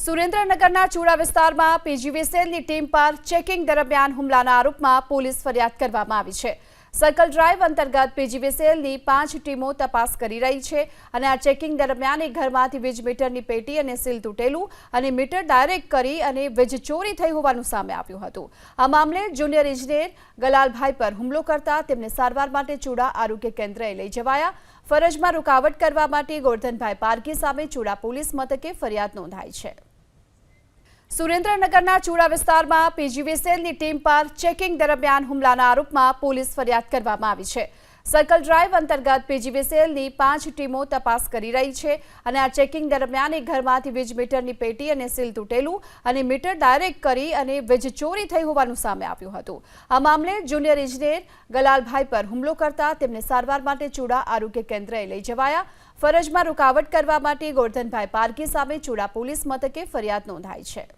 સુરેન્દ્રનગરના ચૂડા વિસ્તારમાં પીજીવીસીએલની ટીમ પર ચેકિંગ દરમિયાન હુમલાના આરોપમાં પોલીસ ફરિયાદ કરવામાં આવી છે। સર્કલ ડ્રાઈવ અંતર્ગત પીજીવીસીએલની 5 ટીમો તપાસ કરી રહી છે અને આ ચેકિંગ દરમિયાન એક ઘરમાંથી વીજ મીટરની પેટી અને સીલ તૂટેલું અને મીટર ડાયરેક્ટ કરી અને વીજ ચોરી થઈ હોવાનું સામે આવ્યું હતું। આ મામલે જુનિયર એન્જિનિયર ગલાલભાઈ પર હુમલો કરતા તેમને સારવાર માટે ચૂડા આરોગ્ય કેન્દ્રએ લઈ જવાયા। ફરજમાં રૂકાવટ કરવા માટે ગોરધનભાઈ પારકી સામે ચૂડા પોલીસ મથકે ફરિયાદ નોંધાઈ છે। સુરેન્દ્રનગરના ચૂડા વિસ્તારમાં પીજીવીસીએલની ટીમ પર ચેકિંગ દરમિયાન હુમલાના આરોપમાં પોલીસ ફરિયાદ કરવામાં આવી છે। સર્કલ ડ્રાઈવ અંતર્ગત પીજીવીસીએલની 5 ટીમો તપાસ કરી રહી છે અને આ ચેકિંગ દરમિયાન એક ઘરમાંથી વીજ મીટરની પેટી અને સીલ તૂટેલું અને મીટર ડાયરેક્ટ કરી અને વીજ ચોરી થઈ હોવાનું સામે આવ્યું હતું। આ મામલે જુનિયર એન્જિનિયર ગલાલભાઈ પર હુમલો કરતા તેમને સારવાર માટે ચૂડા આરોગ્ય કેન્દ્રએ લઈ જવાયા। ફરજમાં રૂકાવટ કરવા માટે ગોરધનભાઈ પારકી સામે ચૂડા પોલીસ મથકે ફરિયાદ નોંધાઈ છે।